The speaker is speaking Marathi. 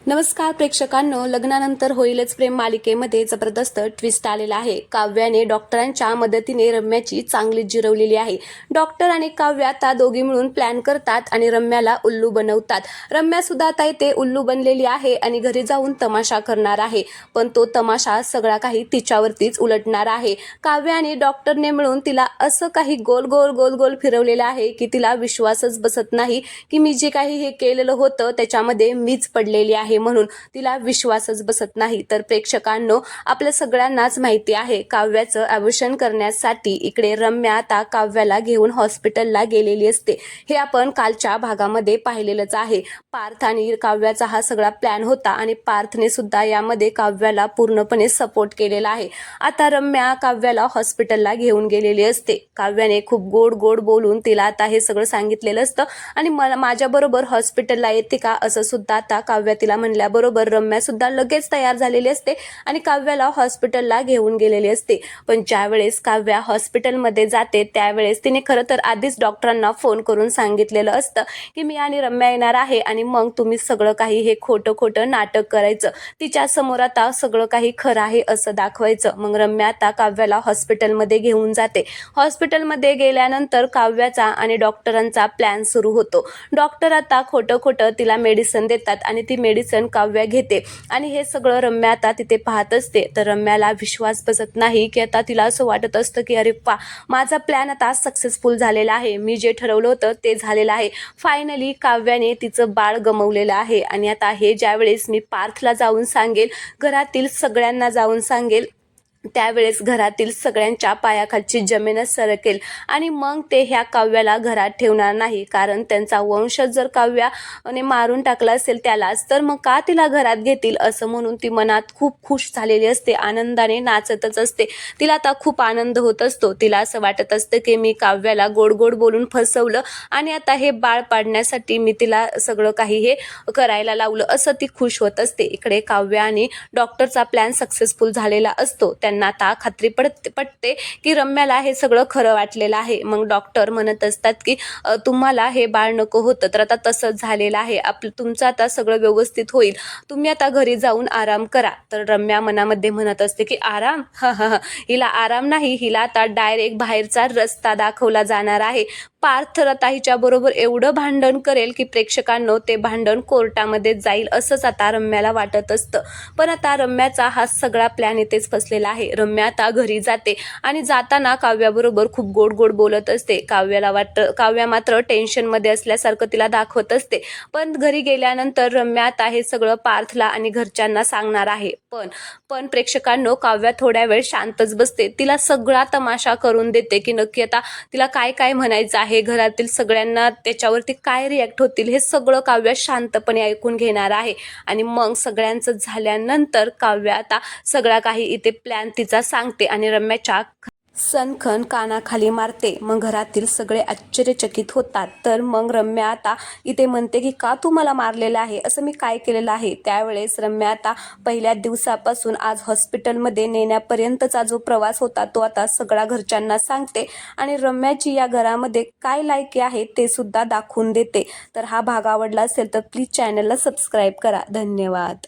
नमस्कार प्रेक्षकांनो, लग्नानंतर होईलच प्रेम मालिकेमध्ये जबरदस्त ट्विस्ट आलेला आहे। काव्याने डॉक्टरांच्या मदतीने रम्याची चांगली जिरवलेली आहे। डॉक्टर आणि काव्या आता दोघी मिळून प्लॅन करतात आणि रम्याला उल्लू बनवतात। रम्या सुद्धा आता इथे उल्लू बनलेली आहे आणि घरी जाऊन तमाशा करणार आहे, पण तो तमाशा सगळा काही तिच्यावरतीच उलटणार आहे। काव्या आणि डॉक्टरने मिळून तिला असं काही गोल गोल गोल गोल फिरवलेलं आहे की तिला विश्वासच बसत नाही की मी जे काही हे केलेलं होतं त्याच्यामध्ये मीच पडलेली आहे, म्हणून तिला विश्वासच बसत नाही। तर प्रेक्षकांनो, आपल्या सगळ्यांनाच माहिती आहे काव्याचं अबॉर्शन करण्यासाठी इकडे रम्या आता काव्याला घेऊन हॉस्पिटलला गेलेली असते। हे आपण कालच्या भागामध्ये पाहिलेलंच आहे। पार्थ आणि काव्याचा हा सगळा प्लॅन होता आणि पार्थने सुद्धा यामध्ये काव्याला पूर्णपणे सपोर्ट केलेला आहे। आता रम्या काव्याला हॉस्पिटलला घेऊन गेलेली असते। काव्याने खूप गोड गोड बोलून तिला आता हे सगळं सांगितलेलं असतं आणि मला माझ्याबरोबर हॉस्पिटलला येते का असं सुद्धा आता काव्या तिला म्हणल्याबरोबर रम्या सुद्धा लगेच तयार झालेली असते आणि काव्याला हॉस्पिटलला घेऊन गेलेली असते। पण ज्यावेळेस काव्या हॉस्पिटलमध्ये जाते त्यावेळेस तिने खरं तर आधीच डॉक्टरांना फोन करून सांगितलेलं असतं की मी आणि रम्या येणार आहे आणि मग तुम्ही सगळं काही हे खोटं खोटं नाटक करायचं, तिच्या समोर आता सगळं काही खरं आहे असं दाखवायचं। मग रम्या आता काव्याला हॉस्पिटलमध्ये घेऊन जाते। हॉस्पिटलमध्ये गेल्यानंतर काव्याचा आणि डॉक्टरांचा प्लॅन सुरू होतो। डॉक्टर आता खोटं खोटं तिला मेडिसिन देतात आणि ती मेडिसिन काव्या घेते आणि हे सगळं रम्या आता तिथे पाहत असते। तर रम्याला विश्वास बसत नाही की आता तिला असं वाटत असतं की अरे वा, माझा प्लॅन आता सक्सेसफुल झालेला आहे, मी जे ठरवलं होतं ते झालेलं आहे। फायनली काव्याने तिचं बाळ गमावलेलं आहे आणि आता हे ज्यावेळेस मी पार्थला जाऊन सांगेल, घरातील सगळ्यांना जाऊन सांगेल, त्यावेळेस घरातील सगळ्यांच्या पायाखालची जमीनच सरकेल आणि मग ते ह्या काव्याला घरात ठेवणार नाही, कारण त्यांचा वंशज जर काव्याने मारून टाकला असेल त्यालाच, तर मग का तिला घरात घेतील असं म्हणून ती मनात खूप खुश झालेली असते, आनंदाने नाचतच असते। तिला आता खूप आनंद होत असतो। तिला असं वाटत असतं की मी काव्याला गोड गोड बोलून फसवलं आणि आता हे बाळ पाडण्यासाठी मी तिला सगळं काही हे करायला लावलं, असं ती खुश होत असते। इकडे काव्या आणि डॉक्टरचा प्लॅन सक्सेसफुल झालेला असतो। त्यांना आता खात्री पटते की रम्याला हे सगळं खरं वाटलेलं आहे। मग डॉक्टर म्हणत असतात की तुम्हाला हे बाळ नको होतं, तर आता तसंच झालेलं आहे, तुमचं आता सगळं व्यवस्थित होईल, तुम्ही आता घरी जाऊन आराम करा। तर रम्या मनामध्ये म्हणत असते की आराम, हिला आराम नाही, हिला आता डायरेक्ट बाहेरचा रस्ता दाखवला जाणार आहे। पार्थ आता हिच्या बरोबर एवढं भांडण करेल की प्रेक्षकांनो ते भांडण कोर्टामध्ये जाईल असंच आता रम्याला वाटत असतं। पण आता रम्याचा हा सगळा प्लॅन इथेच फसलेला आहे। रम्या आता घरी जाते आणि जाताना काव्याबरोबर खूप गोड गोड बोलत असते। काव्या मात्र टेन्शनमध्ये असल्यासारखं तिला दाखवत असते। पण घरी गेल्यानंतर रम्या आता हे सगळं पार्थला आणि घरच्यांना सांगणार आहे। पण प्रेक्षकांनो, काव्या थोड्या वेळ शांतच बसते। तिला सगळा तमाशा करून देते की नक्की आता तिला काय काय म्हणायचं आहे, घरातील सगळ्यांना त्याच्यावरती काय रिॲक्ट होतील, हे सगळं काव्या शांतपणे ऐकून घेणार आहे। आणि मग सगळ्यांचं झाल्यानंतर काव्या आता सगळा काही इथे प्लॅन तिचा सांगते आणि रम्याच्या सनखन कानाखाली मारते। मग घरातील सगळे आश्चर्यचकित होतात। तर मग रम्या आता इथे म्हणते की का तू मला मारलेलं आहे, असं मी काय केलेलं आहे। त्यावेळेस रम्या आता पहिल्या दिवसापासून आज हॉस्पिटलमध्ये नेण्यापर्यंतचा जो प्रवास होता तो आता सगळा घरच्यांना सांगते आणि रम्याची या घरामध्ये काय लायकी आहे ते सुद्धा दाखवून देते। तर हा भाग आवडला असेल तर प्लीज चॅनलला सबस्क्राईब करा। धन्यवाद।